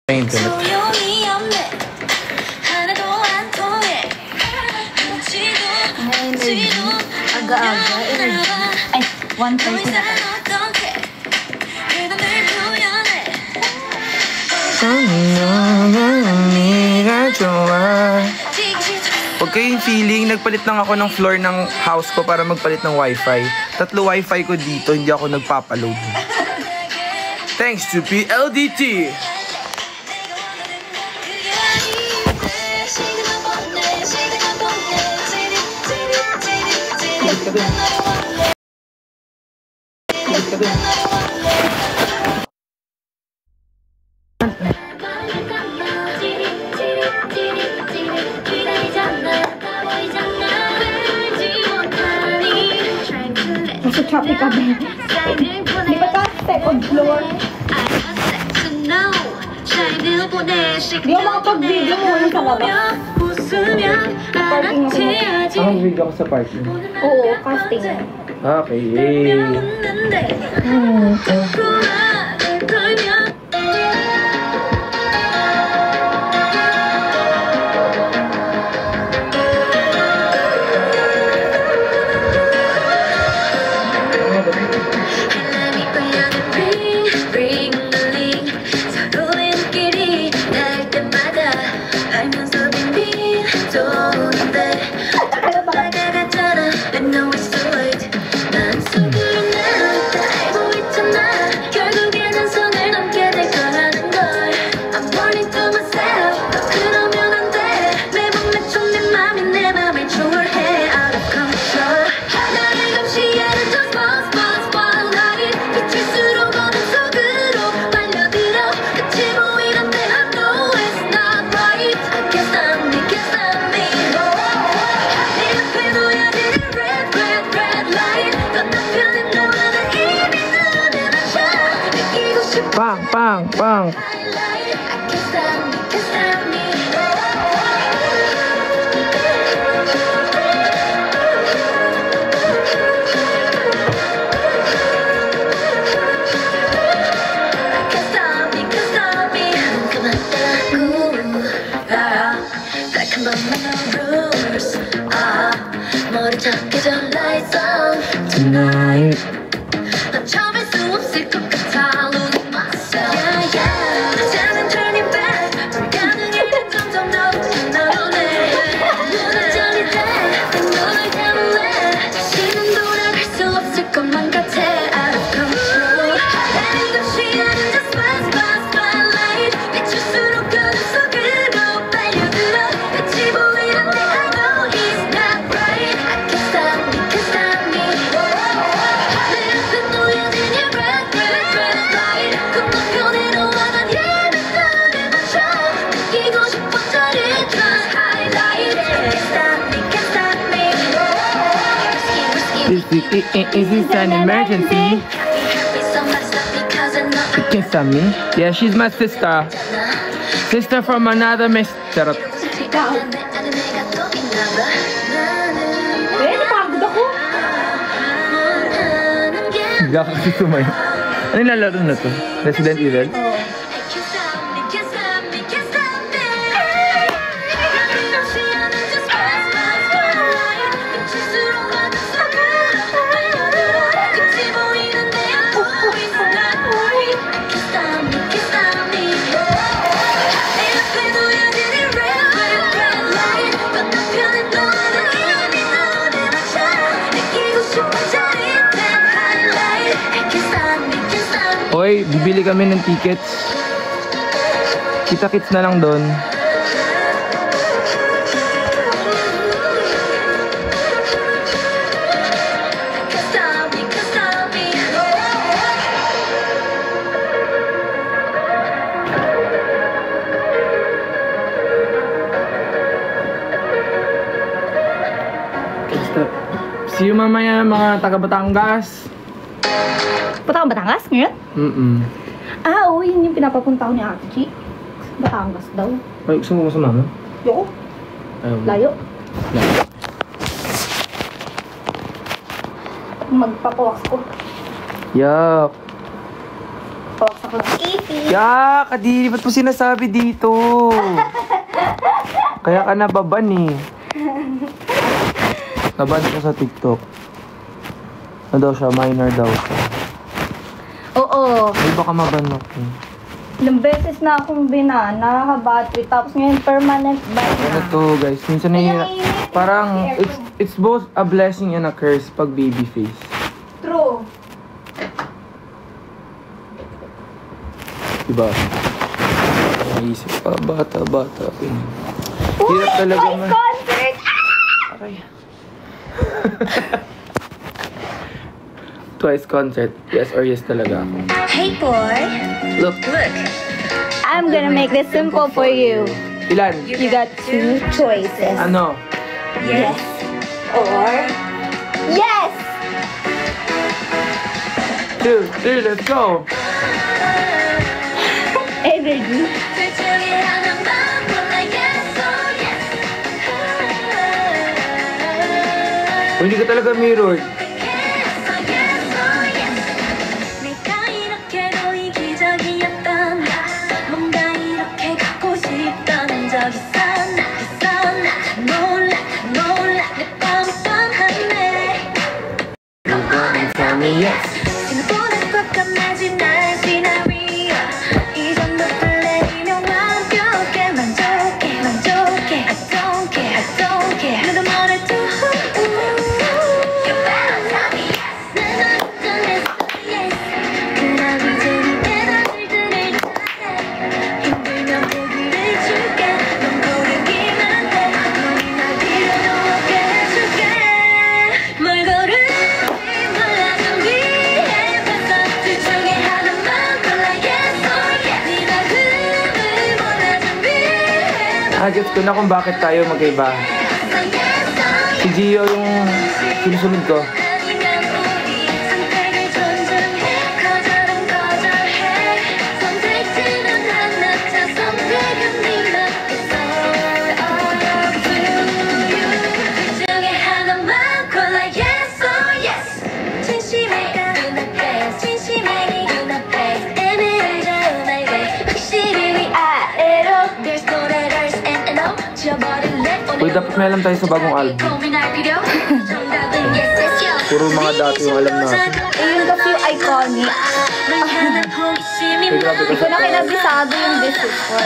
internet. Aga-aga. Ay, 1:30 na tayo. Huwag kayong feeling, nagpalit lang ako ng floor ng house ko para magpalit ng wifi. 3 wifi ko dito, hindi ako nagpapaload. Thanks to PLDT! Nasa choppy ka ba? Di ba tayo second floor? Di ako makapag-video mo lang sa baba. Parking ako. Video ako sa parking. Oo, casting. Okay. Pang! Tonight. Is this an emergency? You can stop me? Yeah, she's my sister. Sister from another mister. Napagod ako. Hindi ako kasi sumayo. Ano yung lalaro na to? Resident Evil? Hoy, bibili kami ng tickets. Kita-kits na lang doon. See you mamaya mga taga Batangas. Punta ka Batangas ngayon? Ah, oo, yun yung pinapapunta ko ni Ate Chi. Batangas daw. Ay, gusto mo sumama? Yoko. Layo. Magpapawas ko. Yup. Box ako ng ipin. Yak! Kadiri, ba't mo sinasabi dito? Kaya ka nababan eh. Naban ko sa TikTok. Ano daw siya? Minor daw siya. Oo. Ay, baka mabanok eh. Ilang beses na akong binana, nakaka-battery. Tapos ngayon, permanent ban Ano na. to guys? Minsan na parang it's both a blessing and a curse pag baby face. True. Diba? Naisip pa, bata. Hirap talaga Twice man. concert! Okay. Twice concert. Yes or yes talaga ako. Hey boy, Look. I'm gonna make this simple for you. Ilan? You got two choices. Ano? Yes or yes! 2, 3, let's go! Energy. Oh, hindi ka talaga mirrored. Yes. Gets ko na kung bakit tayo magkaiba. Si Gio yung sinusunod ko. Uy, dapat may alam tayo sa bagong album. Puro mga dati yung alam natin. Yun kasi yung iconic. Uy, grabe Hindi ko na kinabisado yung This Is For.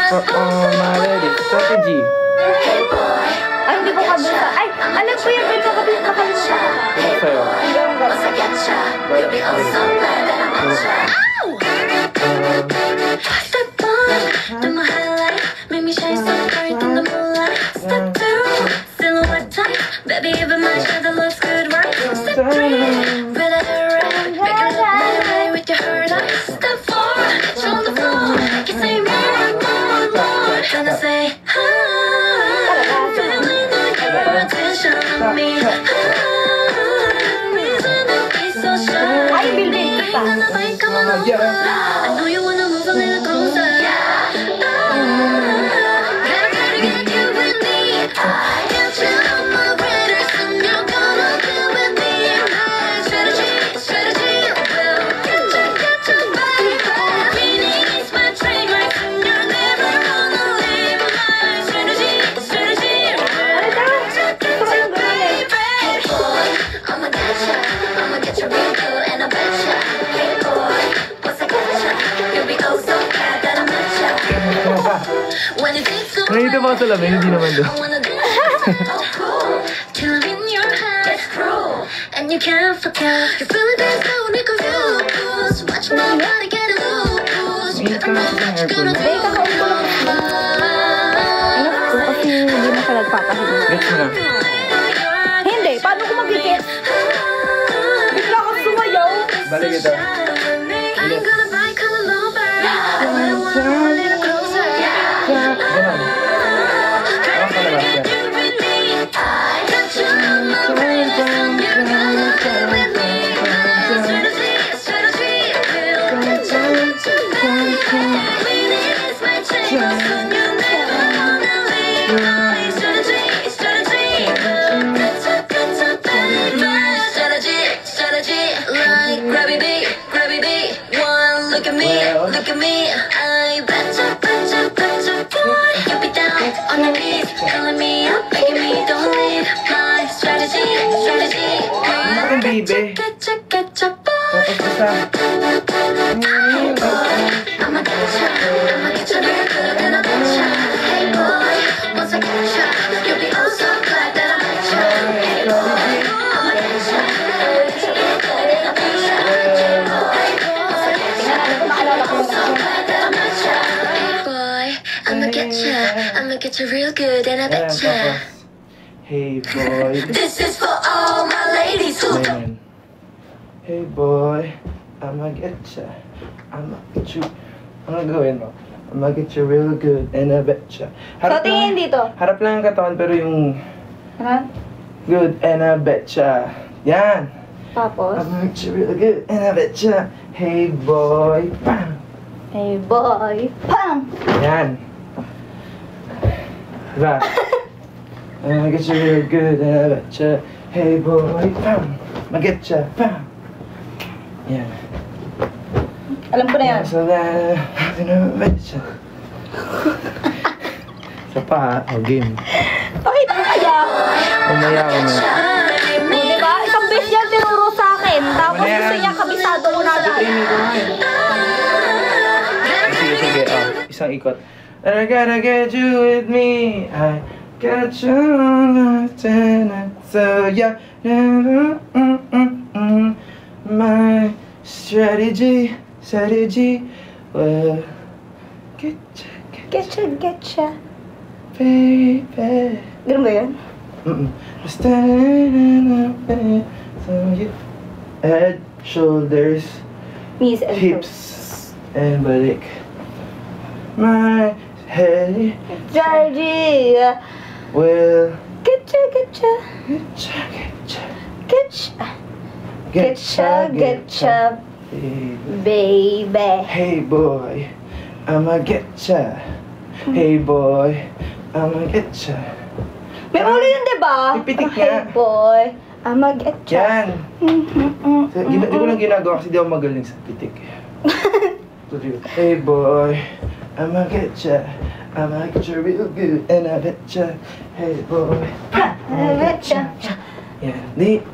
For all my ready strategy. Ay, hindi ko kabisa. Ay, alam ko yung ito kabisa nakalimutan ko. Ano sa'yo? Baby, even my shadow looks good, right? Step 3, ready to rap. Make it look right with your heart up. Step 4, show the floor. You say more. Then I say, feeling like your attention on me. Reason to be so shy. Ay, bilbil ka pa. Come on, I know you wanna move a little closer. Gotta get you with me. Get you on my radar, and you're gonna do with me. Strategy, well, get your body back. Meaning it's my trademark, and you're never gonna leave my strategy, well, get your baby. Hey boy, I'ma get you real good, and I bet ya. Hey boy, what's the catch? You'll be oh so bad that I'm at ya. When you think so Nakita ba sa lamin? Hindi naman doon. I wanna do oh cool, till in your head it's cruel, and you can't forget. You're feeling this so confused. Watch nobody get loose. Hindi ka na sa aircon. Ay, kakain ko lang. Anak ko kasi hindi na siya nagpapahinga. Gets mo na. Hindi, paano ko mag-gets? Bigla kang sumayaw. Balik ito. I'm gonna buy color over. I wanna a little closer. Ganun. Ang palabas yan. Strategy, like grabbing at me, look at me. I betcha, betcha, betcha, boy. You be down on your knees, calling me up, making me don't leave. My strategy, strategy. Ano baby? Getcha, getcha, boy. Tapos isa. I'ma get you real good and I betcha. Hey boy, once I get you, you'll be oh so glad that I met you. Hey boy, I'ma get you real good and I betcha. Hey boy, once I get you, you'll be oh so glad that I met you. Hey boy, I'ma get you real good and I Ayan, betcha. tapos. Hey boy. This is for all my ladies who Ayan. Hey boy, I'ma get ya. I'ma get you. Ano gawin mo? I'ma get you real good and I betcha. So, tingin dito. Harap lang ang katawan pero yung Ano? good and I betcha. Yan. Tapos, I'ma get you real good and I betcha. Hey boy. Bam. hey boy, pang! Yan. Diba? I'ma get you real good and I betcha. Hey boy. Bam. I'ma get ya. Bam. Yan. Alam ko na yan. So that, betcha. Sa pa, o game. Pakita mo kaya. Umaya ko na. Diba? Isang beses yan tinuro sa akin. Tapos Ano yan? gusto niya kabisado ko na agad. Training ko nga Sige, sige. Oh, isang ikot. And I gotta get you with me. I got you on tonight. So yeah, my strategy, well, Getcha. baby. Ganun ba yun? Standing up there, so you head, shoulders, Knees and toes. hips, and balik. My head Georgie! will Getcha. Getcha, baby. Hey boy, I'ma get ya. Hey boy, I'ma get ya. May ulo yun, diba? Pipitik Hey nga. boy, I'ma getcha. Yan. Di ko lang ginagawa kasi di ako magaling sa pitik. Hey boy, I'ma get ya. I'ma get you real good and I bet ya. Hey boy, I'ma getcha. yan. Di,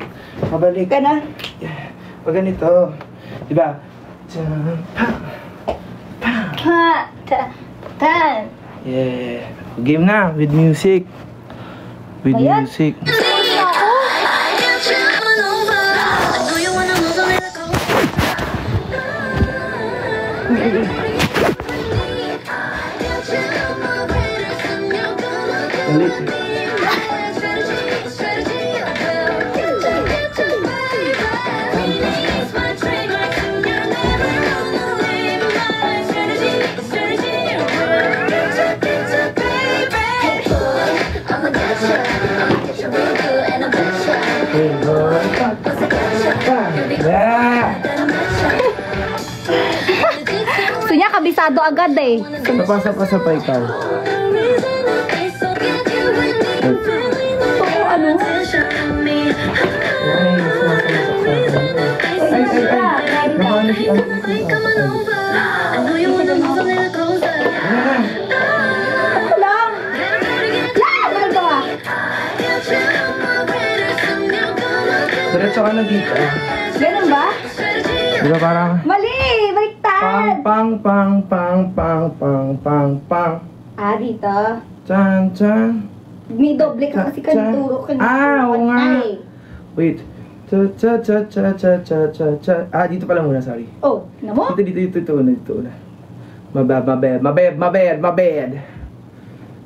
mabalik. Ganon. Yeah. Pag ganito, di ba? Ha, tan. Yeah. Game na with music. With Ayan. music. I got you all over. I know you wanna move on and go. Hey boy. Yeah. Gusto niya kabisado agad eh. Napasa pa ikaw. Oo, ano? Nakano si Ate. Ako lang. Tagal ka nga. Diretso ka na dito. Ganun ba? Di ba parang Mali! Baliktad! pang. Ah, dito. Chan. May doble ka kasi kanituro ka. Ah, oo nga. Ay. Wait. Cha. Ah, dito pala muna, sorry. Oh, na mo? Dito una. Mabed.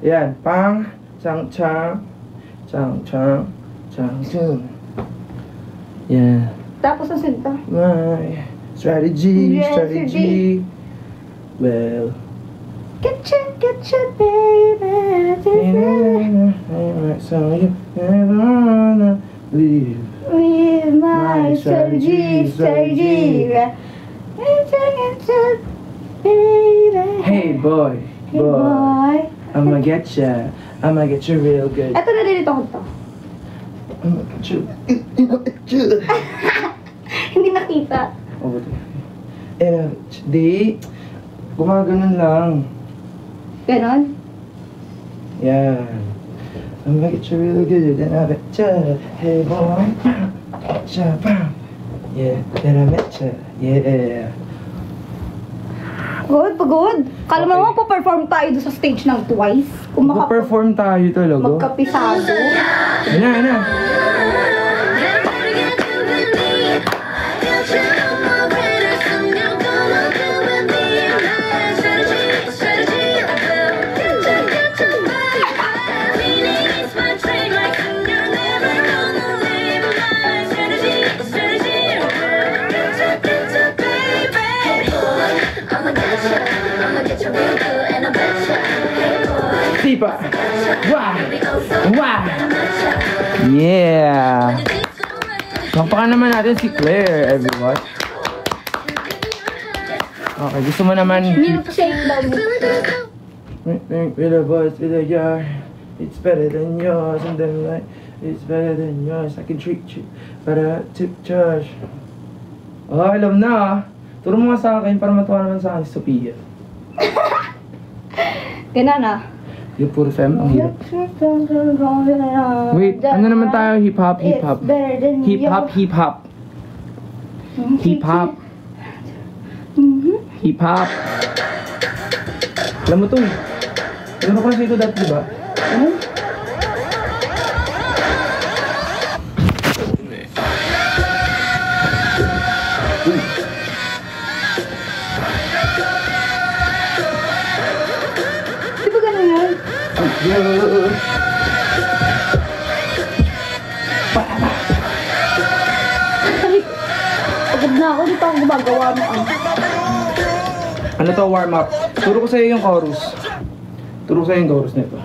Yan, pang, chang. Yan. Tapos ang sinta. My strategy. Well, Getcha, baby. so you never wanna leave. With my My strategy. Getcha, baby. Hey boy, I'ma get ya. I'ma get you real good. Eto na din ito ko to. I'ma get you. Hindi nakita. Oh, buti. and I bet you. Di. Gumaganon lang. Ganon? Yan. I'ma get you real good and I bet you. Hey boy. Shabam. Yeah, and I bet you. Yeah. Good, pagod. Kala mo Okay. naman perform tayo doon sa stage ng Twice. Kung Mag-perform tayo talaga. magkapisado. Ayan na. Sipa. Wah! Wah! Yeah! Pampakan naman natin si Claire, everyone. Okay, gusto mo naman... Milkshake daw. With a voice, with a yard. It's better than yours, and then like, it's better than yours. I can treat you, but I took charge. Oh, alam na ah. Turo mo nga sa akin para matuwa naman sa akin si Sophia. Ganon ah. Yung puro fem, ang hirap. Wait, ano naman tayo? Hip-hop, hip-hop. It's better than Hip-hop, hip-hop. Hip-hop. Hip-hop. Alam mo to eh. Alam mo kasi ito dati, diba? Ano? Di ba ganun yan? Ay, pagod na ako. Di pa ako gumagawa mo ang... Ano to, warm up? Turo ko sa'yo yung chorus. Turo ko sa'yo yung chorus nito.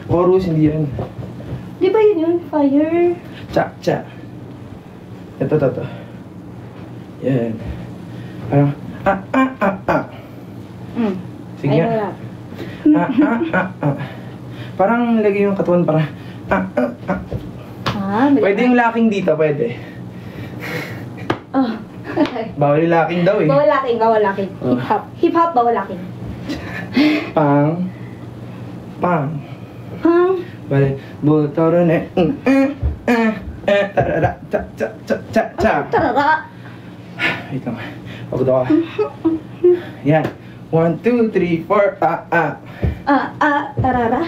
Chorus, hindi yan. Di ba yun yun? Fire. Cha, cha. Ito. Yan. Parang, Sige Ay, nga. wala. Parang lagay yung katawan para, Pwede yung locking dito, pwede. Oh. Bawal yung locking daw eh. Bawal locking, bawal locking. Oh. Hip-hop. Hip-hop, bawal locking. Pang. Bale, butoro na, tarara, cha. Tarara. Wait lang. Pagod ako. Yan. 1, 2, 3, 4, Tarara.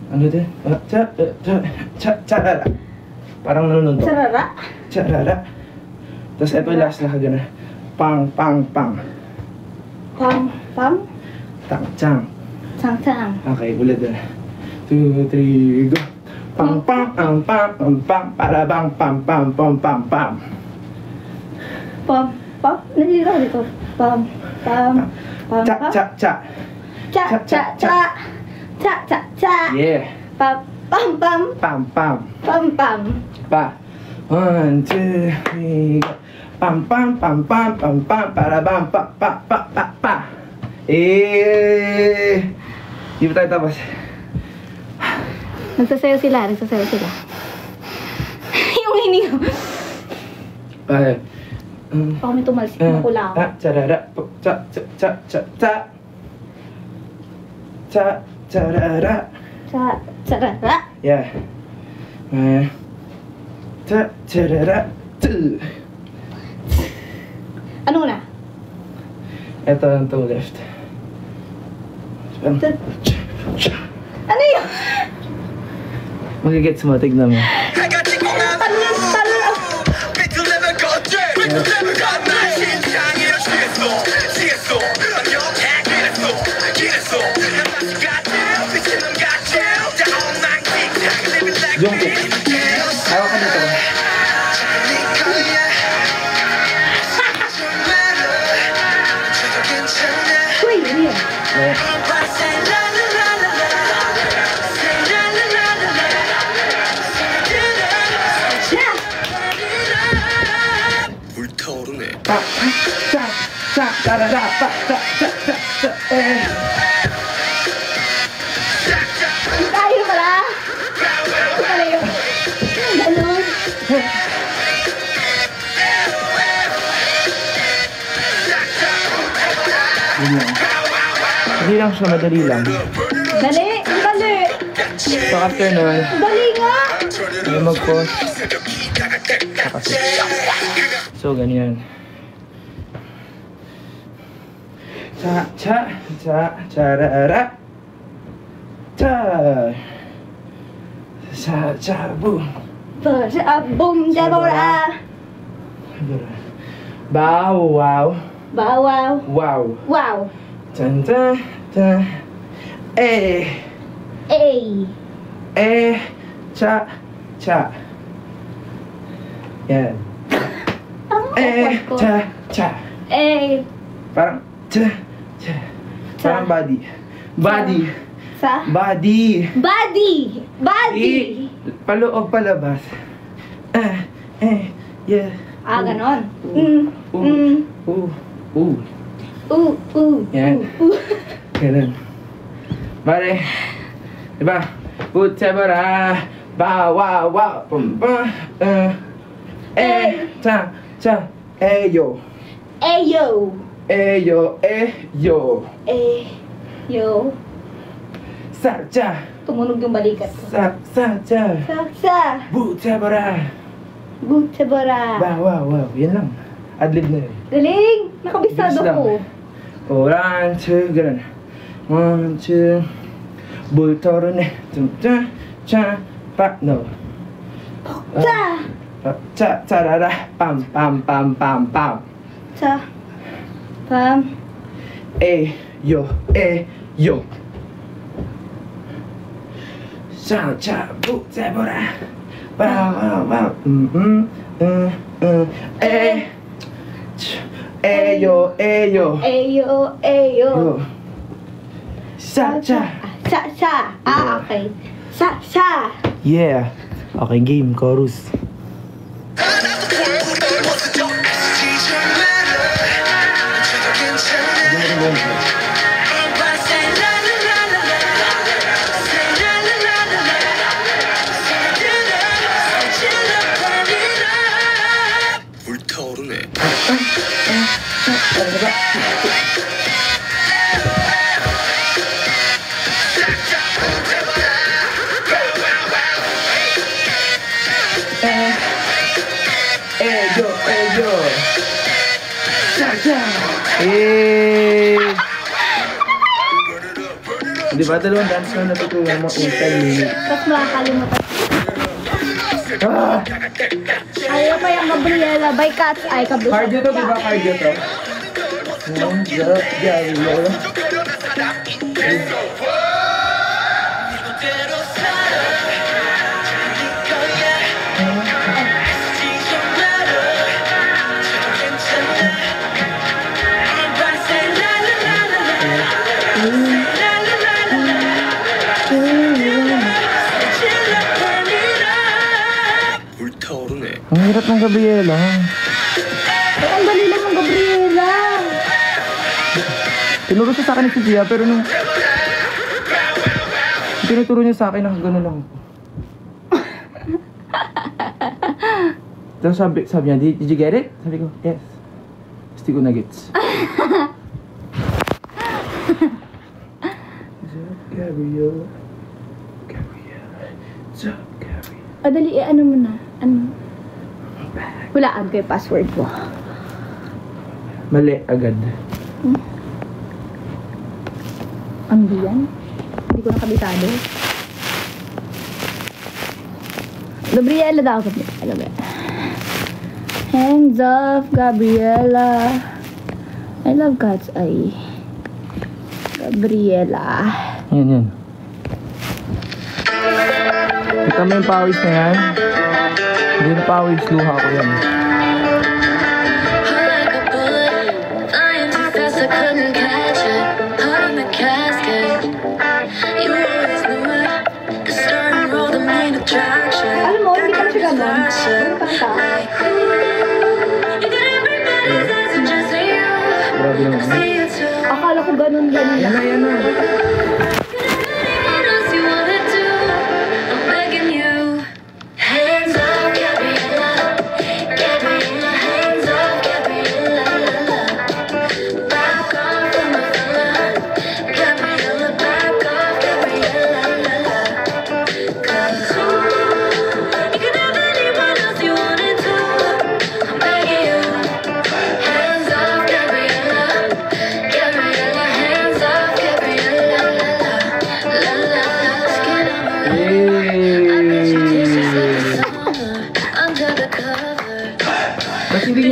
Ano din? Charara. Parang nanonood ako. Tarara. Charara. Tapos ito yung last na kagana. Pang. Pam. Chang. Sang. Okay, ulit din. 2, 3, go. Pang, para bang, pam. Pam. Nandito ako dito. Pam. Cha. Cha. Yeah. Pam. Pam. Pa. 1, 2, 3, go. Pam, para bang, pa. Di ba tayo tapos? Nagsasayaw sila. Yung hininga. Okay. Baka may tumalsik na kula ako. Charara. Charara. Tarara. Yeah. Charara. Ano na? Ito ang itong left. Ano yun? Magigets mo, tignan mo. Jungkook. Ayaw ka dito. Uy, ano yun? 불타오르네. Tayo pala. Ito pala yun. Ganun. Yun lang. Hindi lang siya, madali lang. Dali! Dali! So after nun, Dali nga! may mag-pause. Kasi. So ganyan. Cha, cha, cha, charara. Cha. Cha, cha, boom. Boom, Deborah! Bow, wow. Bow, wow. Wow. Wow. Tan, tan, tan. Eh. A. Eh. Cha, cha. Yan. Ang Eh. awkward ko. Cha, cha. A. Parang, cha, cha. Parang body. Body. Sa? Body. Body! Body! Paloob, palabas. Yeah. Ah, ganon. Ooh. Ooh. Yan. Ganun. Bale. Diba? Butsebara. Ba, wa, wa. Pum, ba. Cha, cha. Yo. Ayo! Yo. Yo. Yo. Sa, cha. Tumunog yung balikat ko. Sa, cha. Saksa! Butsebara. Butsabara! Ba, wow. Yan lang. Adlib na yun. Galing! Nakabisado Bilis lang. ko. 1, 2, ganun. 1, 2. Bultoro na. Cha, cha, pa, no. Sa! Cha, charara. Pam, pam, pam, pam, pam. Sa! Pam! Yo. Cha, cha, bu, zebra. Wow. Yo. Ayo! Yo. Sa, cha. Sa! Ah, okay. Sa! Yeah. Okay, game, chorus. 불타오르네. Yo. Cha. Di ba dalawang dance na natutunan mo ultimate? Tapos makakalimutan. Ah! Ayaw pa yung Gabriela by Cat's Eye. Cardio to, di ba cardio to? 불타오르네. Ang hirap ng Gabriela. Ay, ang dali lang ng Gabriela. Tinuro siya sa akin ni si Gia, pero nung tinuturo niya sa akin, nakagano lang ako. Tapos sabi niya, did you get it? Sabi ko, yes. Tapos di ko na-gets. Gabriel. Dali, ano mo na? Ano? Hulaan ko yung password mo. Mali agad. Ang diyan? Hindi ko nakabisado. Gabriela daw. Gabriela. Hands off, Gabriela. I love Cat's Eye. Gabriela. Yan. Kita mo yung pawis na yan? Hindi na pawis, luha ko yan. Like a bullet, flying too fast, I couldn't catch it. Heart in the casket. You always knew it. The start and roll, the main attraction. Alam mo, hindi ka na siya gano'n. Ano kanta? You got everybody's eyes and just you. Grabe I naman. see you too. Akala ko gano'n. Yan na. What else you wanna do? I'm begging you. Hands up, Gabriela. Gabriela, hands up, Gabriela. Back off from my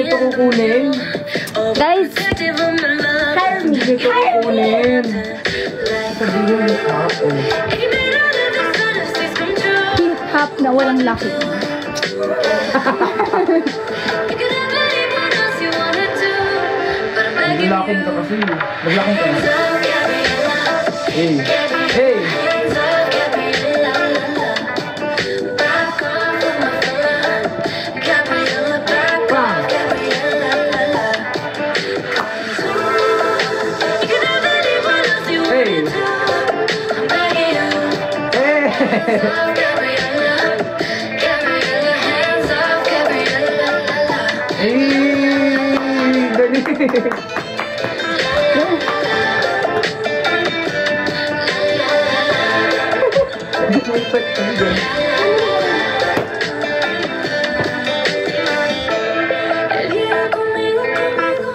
nito kukunin. Guys, hire me. Hindi nito kukunin. Sabihin yung hap eh. Pink hop na walang laki. Naglakin ka kasi. Naglakin ka na. Hey! Hey!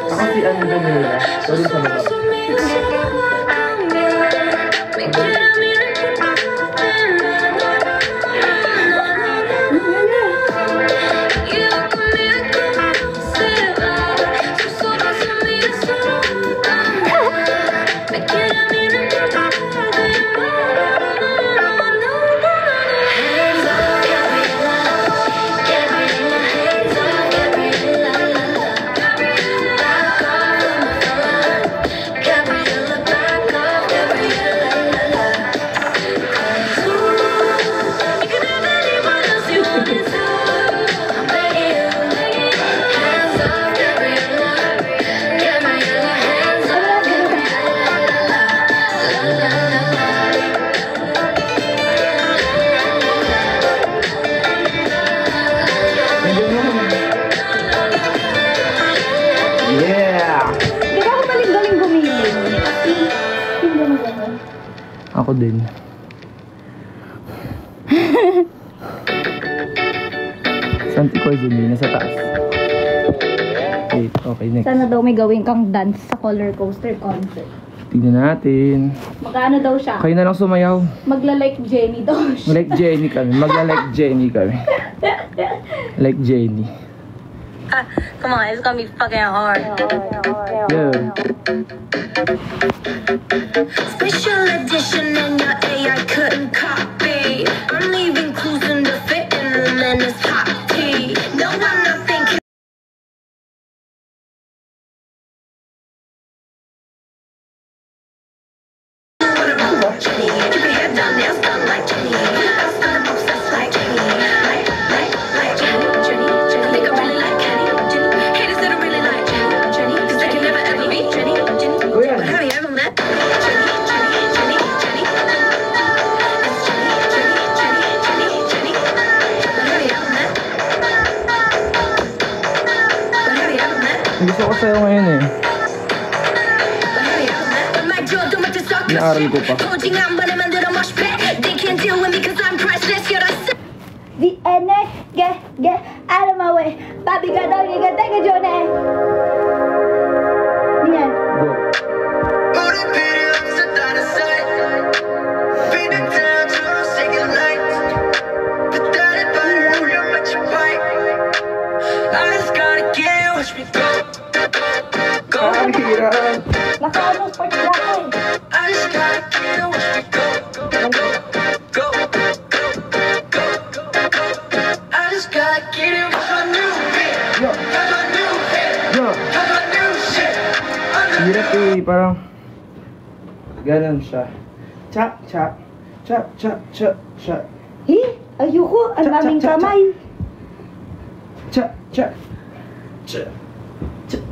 Ako si Antonella. Sorry sa baba. Yeah! Di ba ako galing gumiling? Hindi mo gano'n. Ako din. Santi ko din, nasa taas. Wait, okay, next. Sana daw may gawin kang dance sa roller coaster concert. Tignan natin. Magkano daw siya? Kayo na lang sumayaw. Magla-like Jenny daw siya. Like Jenny kami. Magla-like Jenny kami. Like Jenny. Come on, it's gonna be fucking hard. Good. Special edition and your AI couldn't copy. I'm leaving clues in the fitting room and it's hot tea. No, I'm not thinking. Jenny, keep your head down, nails done like Jenny. I'm obsessed like Jenny. Like Jenny, Jenny. Think I really like Kenny, Jenny. Haters that I really like Jenny, 'cause they can never ever be Jenny. Kuya. But have you ever met Jenny? It's Jenny. But have you ever met? But have you ever met? Gusto ko sa'yo ngayon eh. But have you ever met? But my jaw don't make the suck. Inaaral ko pa. Coaching out, but I'm under the mosh pit. They can't deal with me 'cause I'm priceless. You're the The ene, get out of my way. Papi ka daw, liga, teka, Jone. Yan. Go. Ang hirap. Nakaano part lang Yo. Yo. Hirap eh. Parang ganun siya. Chap, chap. Chap, chap, chap, chap. Ayoko, ang daming Chap, chap, chap. kamay. Chap, chap. Chap. Chap.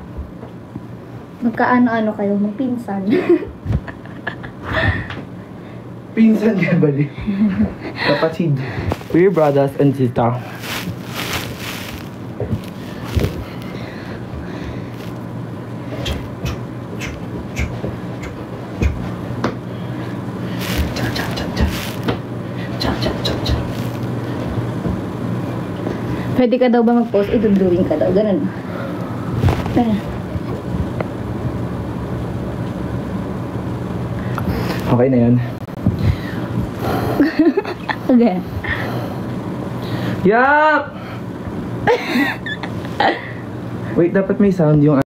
Magkaano-ano kayo, magpinsan. Pinsan ka ba di? Kapatid. We're brothers and sisters. Pwede ka daw ba mag-post? Idudrawing ka daw. Ganun. Ganun. Okay na yan. Okay. Yup! Wait, dapat may sound yung